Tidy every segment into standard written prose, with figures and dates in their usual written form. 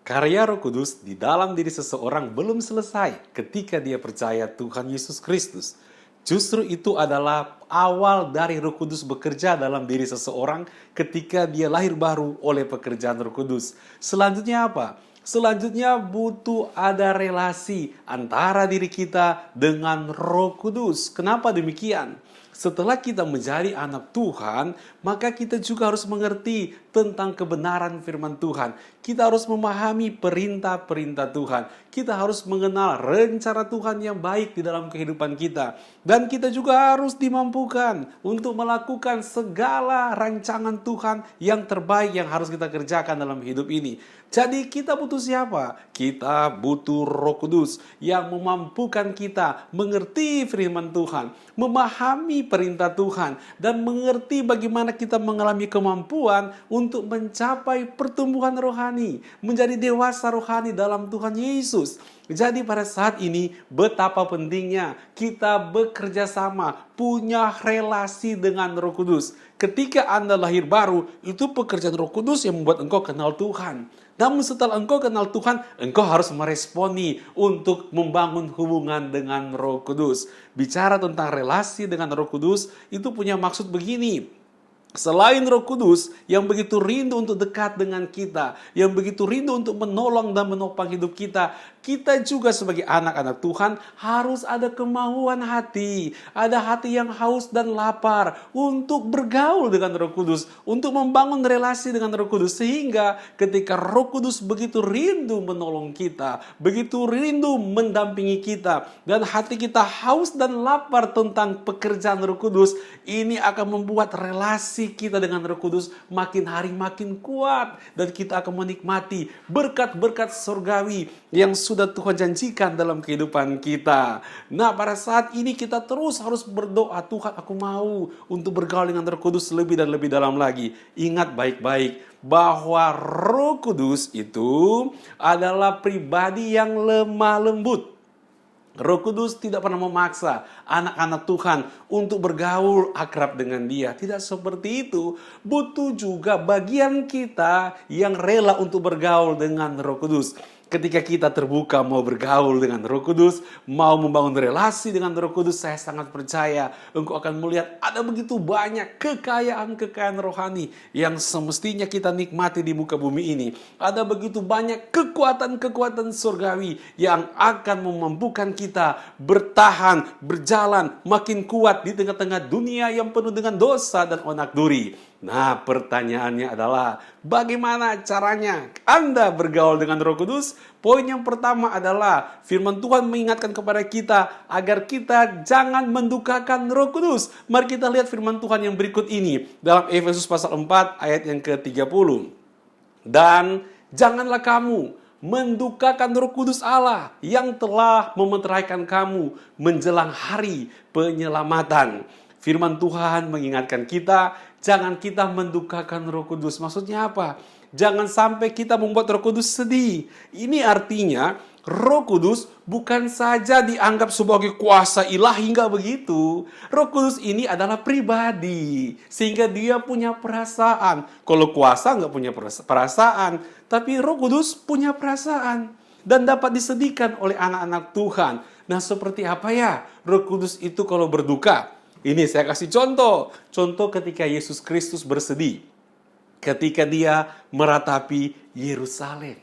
Karya Roh Kudus di dalam diri seseorang belum selesai ketika dia percaya Tuhan Yesus Kristus. Justru itu adalah awal dari Roh Kudus bekerja dalam diri seseorang ketika dia lahir baru oleh pekerjaan Roh Kudus. Selanjutnya apa? Selanjutnya butuh ada relasi antara diri kita dengan Roh Kudus. Kenapa demikian? Setelah kita menjadi anak Tuhan, maka kita juga harus mengerti tentang kebenaran firman Tuhan. Kita harus memahami perintah-perintah Tuhan. Kita harus mengenal rencana Tuhan yang baik di dalam kehidupan kita. Dan kita juga harus dimampukan untuk melakukan segala rancangan Tuhan yang terbaik yang harus kita kerjakan dalam hidup ini. Jadi kita butuh siapa? Kita butuh Roh Kudus yang memampukan kita mengerti firman Tuhan, memahami perintah Tuhan, dan mengerti bagaimana kita mengalami kemampuan untuk mencapai pertumbuhan rohani, menjadi dewasa rohani dalam Tuhan Yesus. Jadi pada saat ini betapa pentingnya kita bekerja sama, punya relasi dengan Roh Kudus. Ketika Anda lahir baru, itu pekerjaan Roh Kudus yang membuat engkau kenal Tuhan. Namun setelah engkau kenal Tuhan, engkau harus meresponi untuk membangun hubungan dengan Roh Kudus. Bicara tentang relasi dengan Roh Kudus, itu punya maksud begini. Selain Roh Kudus yang begitu rindu untuk dekat dengan kita, yang begitu rindu untuk menolong dan menopang hidup kita, kita juga sebagai anak-anak Tuhan harus ada kemauan hati. Ada hati yang haus dan lapar untuk bergaul dengan Roh Kudus, untuk membangun relasi dengan Roh Kudus. Sehingga ketika Roh Kudus begitu rindu menolong kita, begitu rindu mendampingi kita, dan hati kita haus dan lapar tentang pekerjaan Roh Kudus, ini akan membuat relasi kita dengan Roh Kudus makin hari makin kuat, dan kita akan menikmati berkat-berkat surgawi yang sudah Tuhan janjikan dalam kehidupan kita. Nah, pada saat ini kita terus harus berdoa, Tuhan, aku mau untuk bergaul dengan Roh Kudus lebih dan lebih dalam lagi. Ingat baik-baik bahwa Roh Kudus itu adalah pribadi yang lemah lembut. Roh Kudus tidak pernah memaksa anak-anak Tuhan untuk bergaul akrab dengan Dia. Tidak seperti itu. Butuh juga bagian kita yang rela untuk bergaul dengan Roh Kudus. Ketika kita terbuka mau bergaul dengan Roh Kudus, mau membangun relasi dengan Roh Kudus, saya sangat percaya engkau akan melihat ada begitu banyak kekayaan-kekayaan rohani yang semestinya kita nikmati di muka bumi ini. Ada begitu banyak kekuatan-kekuatan surgawi yang akan memampukan kita bertahan, berjalan makin kuat di tengah-tengah dunia yang penuh dengan dosa dan onak duri. Nah, pertanyaannya adalah bagaimana caranya Anda bergaul dengan Roh Kudus? Poin yang pertama adalah firman Tuhan mengingatkan kepada kita agar kita jangan mendukakan Roh Kudus. Mari kita lihat firman Tuhan yang berikut ini dalam Efesus pasal 4 ayat yang ke-30. Dan janganlah kamu mendukakan Roh Kudus Allah yang telah memeteraikan kamu menjelang hari penyelamatan. Firman Tuhan mengingatkan kita, jangan kita mendukakan Roh Kudus. Maksudnya apa? Jangan sampai kita membuat Roh Kudus sedih. Ini artinya Roh Kudus bukan saja dianggap sebagai kuasa ilahi, enggak begitu. Roh Kudus ini adalah pribadi, sehingga dia punya perasaan. Kalau kuasa enggak punya perasaan, tapi Roh Kudus punya perasaan dan dapat disedihkan oleh anak-anak Tuhan. Nah, seperti apa ya Roh Kudus itu kalau berduka? Ini saya kasih contoh. Contoh ketika Yesus Kristus bersedih. Ketika dia meratapi Yerusalem.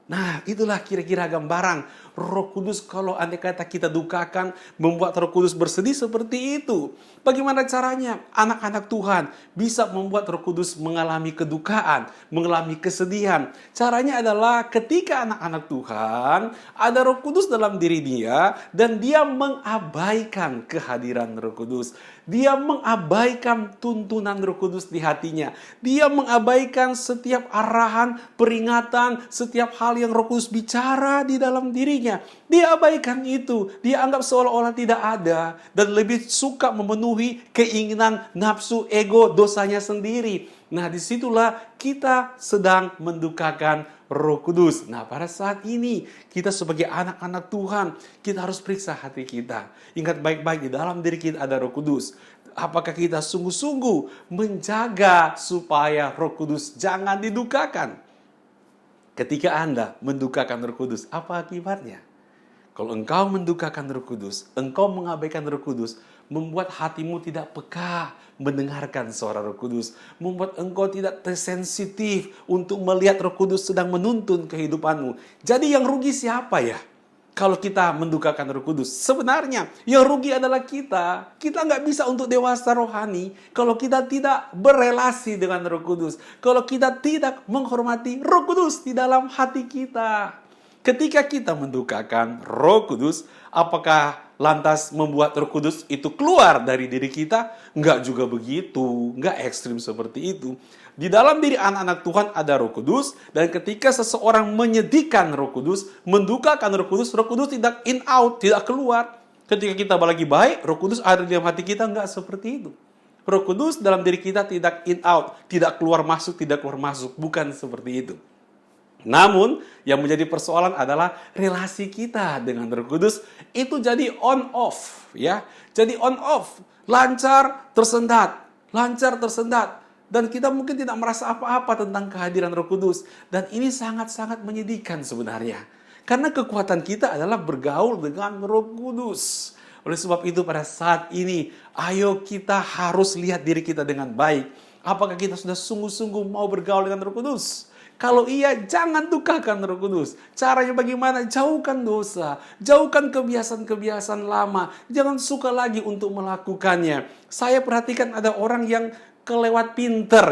Nah, itulah kira-kira gambaran Roh Kudus kalau andai kata kita dukakan, membuat Roh Kudus bersedih seperti itu. Bagaimana caranya anak-anak Tuhan bisa membuat Roh Kudus mengalami kedukaan, mengalami kesedihan? Caranya adalah ketika anak-anak Tuhan ada Roh Kudus dalam diri dia dan dia mengabaikan kehadiran Roh Kudus. Dia mengabaikan tuntunan Roh Kudus di hatinya. Dia mengabaikan setiap arahan, peringatan, setiap hal yang Roh Kudus bicara di dalam dirinya. Dia abaikan itu. Dia anggap seolah-olah tidak ada. Dan lebih suka memenuhi keinginan nafsu ego dosanya sendiri. Nah, disitulah kita sedang mendukakan Roh Kudus. Nah, pada saat ini kita sebagai anak-anak Tuhan, kita harus periksa hati kita. Ingat baik-baik, di dalam diri kita ada Roh Kudus. Apakah kita sungguh-sungguh menjaga supaya Roh Kudus jangan didukakan? Ketika Anda mendukakan Roh Kudus, apa akibatnya? Kalau engkau mendukakan Roh Kudus, engkau mengabaikan Roh Kudus, membuat hatimu tidak peka mendengarkan suara Roh Kudus, membuat engkau tidak tersensitif untuk melihat Roh Kudus sedang menuntun kehidupanmu. Jadi yang rugi siapa ya? Kalau kita mendukakan Roh Kudus, sebenarnya yang rugi adalah kita. Kita nggak bisa untuk dewasa rohani kalau kita tidak berelasi dengan Roh Kudus. Kalau kita tidak menghormati Roh Kudus di dalam hati kita. Ketika kita mendukakan Roh Kudus, apakah lantas membuat Roh Kudus itu keluar dari diri kita? Enggak juga begitu, enggak ekstrim seperti itu. Di dalam diri anak-anak Tuhan ada Roh Kudus, dan ketika seseorang menyedikan Roh Kudus, mendukakan Roh Kudus tidak in out, tidak keluar. Ketika kita lagi baik, Roh Kudus ada di dalam hati kita, enggak seperti itu. Roh Kudus dalam diri kita tidak in out, tidak keluar masuk, bukan seperti itu. Namun, yang menjadi persoalan adalah relasi kita dengan Roh Kudus itu jadi on off, ya. Jadi on off, lancar tersendat. Dan kita mungkin tidak merasa apa-apa tentang kehadiran Roh Kudus. Dan ini sangat-sangat menyedihkan sebenarnya. Karena kekuatan kita adalah bergaul dengan Roh Kudus. Oleh sebab itu pada saat ini, ayo kita harus lihat diri kita dengan baik. Apakah kita sudah sungguh-sungguh mau bergaul dengan Roh Kudus? Kalau iya, jangan dukakan Roh Kudus. Caranya bagaimana? Jauhkan dosa. Jauhkan kebiasaan-kebiasaan lama. Jangan suka lagi untuk melakukannya. Saya perhatikan ada orang yang kelewat pinter.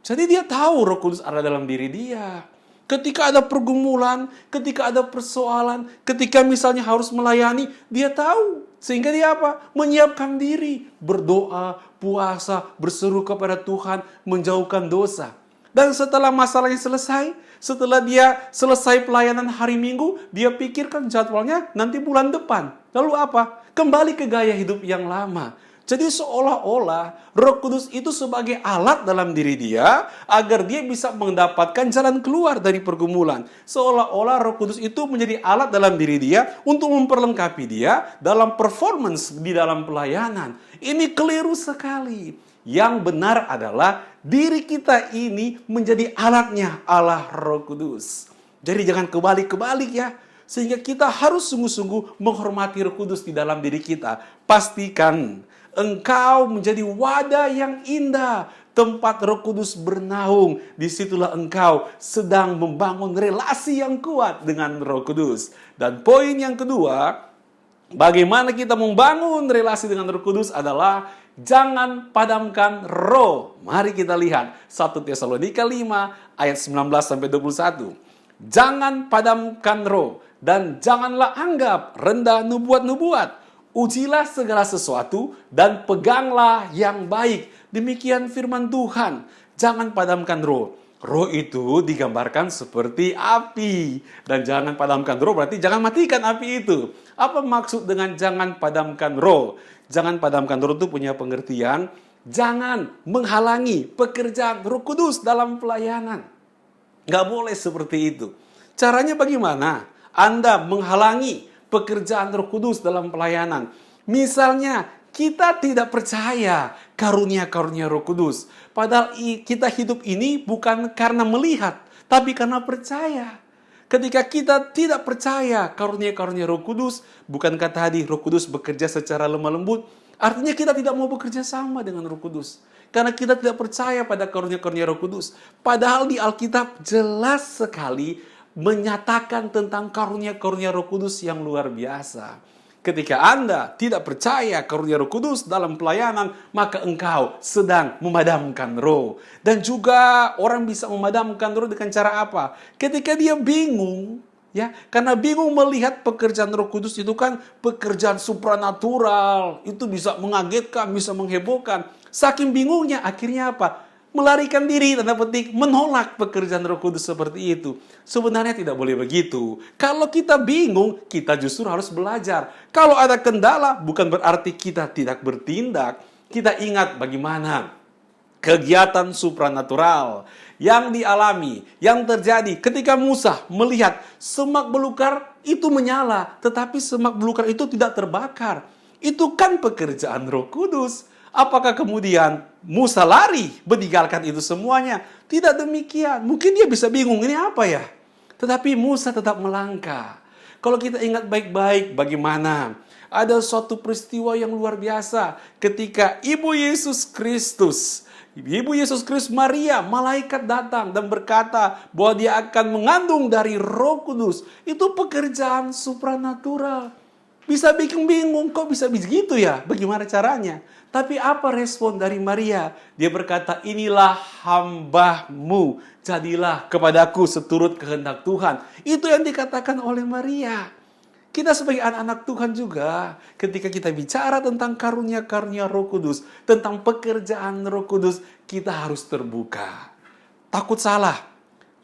Jadi dia tahu Roh Kudus ada dalam diri dia. Ketika ada pergumulan, ketika ada persoalan, ketika misalnya harus melayani, dia tahu. Sehingga dia apa? Menyiapkan diri. Berdoa, puasa, berseru kepada Tuhan, menjauhkan dosa. Dan setelah masalahnya selesai, setelah dia selesai pelayanan hari Minggu, dia pikirkan jadwalnya nanti bulan depan. Lalu apa? Kembali ke gaya hidup yang lama. Jadi seolah-olah Roh Kudus itu sebagai alat dalam diri dia agar dia bisa mendapatkan jalan keluar dari pergumulan. Seolah-olah Roh Kudus itu menjadi alat dalam diri dia untuk memperlengkapi dia dalam performance di dalam pelayanan. Ini keliru sekali. Yang benar adalah diri kita ini menjadi alatnya Allah Roh Kudus. Jadi jangan kebalik-kebalik ya. Sehingga kita harus sungguh-sungguh menghormati Roh Kudus di dalam diri kita. Pastikan engkau menjadi wadah yang indah. Tempat Roh Kudus bernaung. Disitulah engkau sedang membangun relasi yang kuat dengan Roh Kudus. Dan poin yang kedua, bagaimana kita membangun relasi dengan Roh Kudus adalah jangan padamkan roh. Mari kita lihat 1 Tesalonika 5 ayat 19-21. Jangan padamkan roh dan janganlah anggap rendah nubuat-nubuat. Ujilah segala sesuatu dan peganglah yang baik. Demikian firman Tuhan. Jangan padamkan roh. Roh itu digambarkan seperti api. Dan jangan padamkan roh berarti jangan matikan api itu. Apa maksud dengan jangan padamkan roh? Jangan padamkan roh itu punya pengertian, jangan menghalangi pekerjaan Roh Kudus dalam pelayanan. Nggak boleh seperti itu. Caranya bagaimana? Anda menghalangi pekerjaan Roh Kudus dalam pelayanan. Misalnya, kita tidak percaya karunia-karunia Roh Kudus. Padahal kita hidup ini bukan karena melihat, tapi karena percaya. Ketika kita tidak percaya karunia-karunia Roh Kudus, bukankah tadi Roh Kudus bekerja secara lemah lembut? Artinya kita tidak mau bekerja sama dengan Roh Kudus. Karena kita tidak percaya pada karunia-karunia Roh Kudus. Padahal di Alkitab jelas sekali menyatakan tentang karunia-karunia Roh Kudus yang luar biasa. Ketika Anda tidak percaya karunia Roh Kudus dalam pelayanan, maka engkau sedang memadamkan roh. Dan juga orang bisa memadamkan roh dengan cara apa? Ketika dia bingung, ya, karena bingung melihat pekerjaan Roh Kudus itu kan pekerjaan supranatural, itu bisa mengagetkan, bisa menghebohkan. Saking bingungnya, akhirnya apa? Melarikan diri, tanda petik, menolak pekerjaan Roh Kudus seperti itu. Sebenarnya tidak boleh begitu. Kalau kita bingung, kita justru harus belajar. Kalau ada kendala, bukan berarti kita tidak bertindak. Kita ingat bagaimana kegiatan supranatural yang dialami, yang terjadi ketika Musa melihat semak belukar itu menyala, tetapi semak belukar itu tidak terbakar. Itu kan pekerjaan Roh Kudus. Apakah kemudian Musa lari meninggalkan itu semuanya? Tidak demikian. Mungkin dia bisa bingung, ini apa ya? Tetapi Musa tetap melangkah. Kalau kita ingat baik-baik bagaimana ada suatu peristiwa yang luar biasa ketika Ibu Yesus Kristus Maria, malaikat datang dan berkata bahwa dia akan mengandung dari Roh Kudus. Itu pekerjaan supranatural. Bisa bikin bingung, kok bisa begitu ya? Bagaimana caranya? Tapi apa respon dari Maria? Dia berkata, inilah hamba-Mu, jadilah kepadaku seturut kehendak Tuhan. Itu yang dikatakan oleh Maria. Kita sebagai anak-anak Tuhan juga, ketika kita bicara tentang karunia-karunia Roh Kudus, tentang pekerjaan Roh Kudus, kita harus terbuka. Takut salah,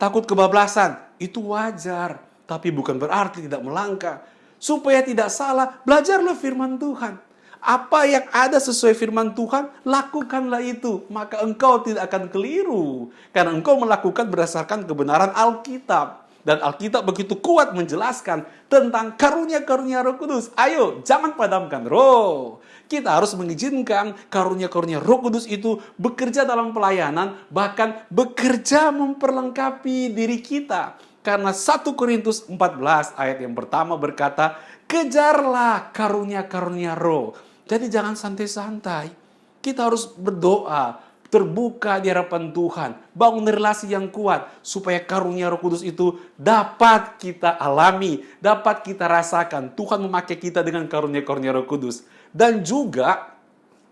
takut kebablasan, itu wajar. Tapi bukan berarti tidak melangkah. Supaya tidak salah, belajarlah firman Tuhan. Apa yang ada sesuai firman Tuhan, lakukanlah itu. Maka engkau tidak akan keliru. Karena engkau melakukan berdasarkan kebenaran Alkitab. Dan Alkitab begitu kuat menjelaskan tentang karunia-karunia Roh Kudus. Ayo, jangan padamkan roh. Kita harus mengizinkan karunia-karunia Roh Kudus itu bekerja dalam pelayanan, bahkan bekerja memperlengkapi diri kita. Karena 1 Korintus 14 ayat yang pertama berkata, kejarlah karunia-karunia roh. Jadi jangan santai-santai. Kita harus berdoa, terbuka di hadapan Tuhan, bangun relasi yang kuat supaya karunia Roh Kudus itu dapat kita alami, dapat kita rasakan. Tuhan memakai kita dengan karunia-karunia Roh Kudus. Dan juga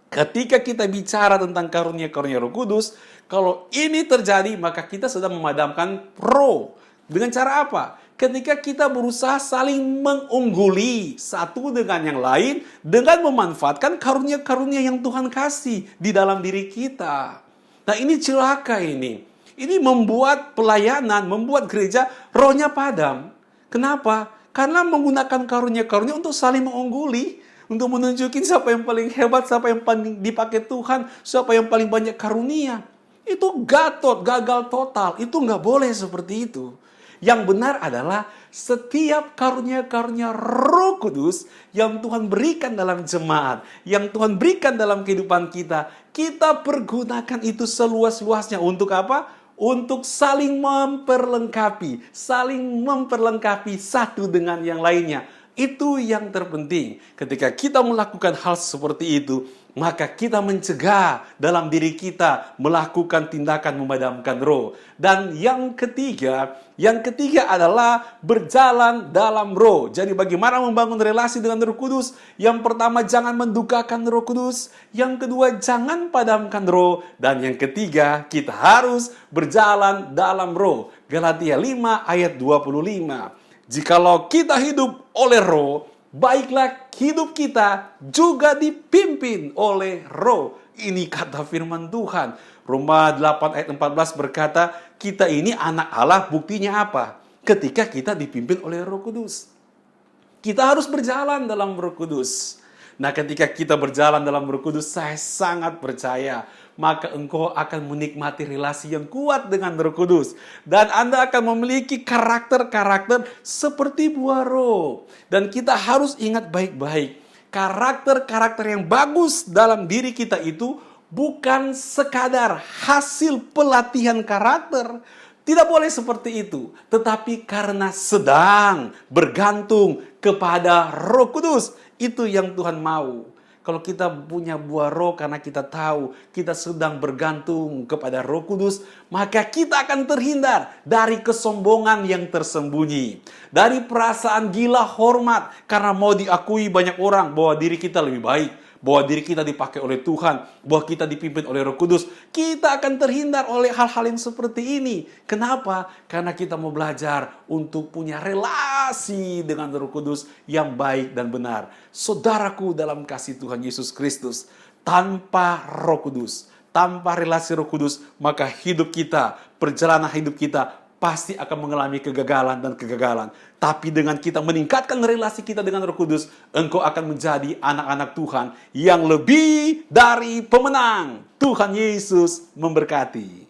ketika kita bicara tentang karunia-karunia Roh Kudus, kalau ini terjadi maka kita sedang memadamkan roh. Dengan cara apa? Ketika kita berusaha saling mengungguli satu dengan yang lain dengan memanfaatkan karunia-karunia yang Tuhan kasih di dalam diri kita. Nah, ini celaka ini. Ini membuat pelayanan, membuat gereja rohnya padam. Kenapa? Karena menggunakan karunia-karunia untuk saling mengungguli, untuk menunjukin siapa yang paling hebat, siapa yang paling dipakai Tuhan, siapa yang paling banyak karunia. Itu gagal total. Itu nggak boleh seperti itu. Yang benar adalah setiap karunia-karunia Roh Kudus yang Tuhan berikan dalam jemaat, yang Tuhan berikan dalam kehidupan kita, kita pergunakan itu seluas-luasnya untuk apa? Untuk saling memperlengkapi satu dengan yang lainnya. Itu yang terpenting. Ketika kita melakukan hal seperti itu, maka kita mencegah dalam diri kita melakukan tindakan memadamkan roh. Dan yang ketiga adalah berjalan dalam roh. Jadi bagaimana membangun relasi dengan Roh Kudus? Yang pertama, jangan mendukakan Roh Kudus. Yang kedua, jangan padamkan roh. Dan yang ketiga, kita harus berjalan dalam roh. Galatia 5 ayat 25. Jikalau kita hidup oleh roh, baiklah hidup kita juga dipimpin oleh roh. Ini kata firman Tuhan. Roma 8 ayat 14 berkata, kita ini anak Allah, buktinya apa? Ketika kita dipimpin oleh Roh Kudus. Kita harus berjalan dalam Roh Kudus. Nah, ketika kita berjalan dalam Roh Kudus, saya sangat percaya, maka engkau akan menikmati relasi yang kuat dengan Roh Kudus. Dan Anda akan memiliki karakter-karakter seperti buah roh. Dan kita harus ingat baik-baik, karakter-karakter yang bagus dalam diri kita itu bukan sekadar hasil pelatihan karakter. Tidak boleh seperti itu. Tetapi karena sedang bergantung kepada Roh Kudus. Itu yang Tuhan mau. Kalau kita punya buah roh karena kita tahu kita sedang bergantung kepada Roh Kudus, maka kita akan terhindar dari kesombongan yang tersembunyi. Dari perasaan gila hormat karena mau diakui banyak orang bahwa diri kita lebih baik, bahwa diri kita dipakai oleh Tuhan, bahwa kita dipimpin oleh Roh Kudus. Kita akan terhindar oleh hal-hal yang seperti ini. Kenapa? Karena kita mau belajar untuk punya relasi dengan Roh Kudus yang baik dan benar. Saudaraku dalam kasih Tuhan Yesus Kristus, tanpa Roh Kudus, tanpa relasi Roh Kudus, maka hidup kita, perjalanan hidup kita pasti akan mengalami kegagalan dan kegagalan. Tapi dengan kita meningkatkan relasi kita dengan Roh Kudus, engkau akan menjadi anak-anak Tuhan yang lebih dari pemenang. Tuhan Yesus memberkati.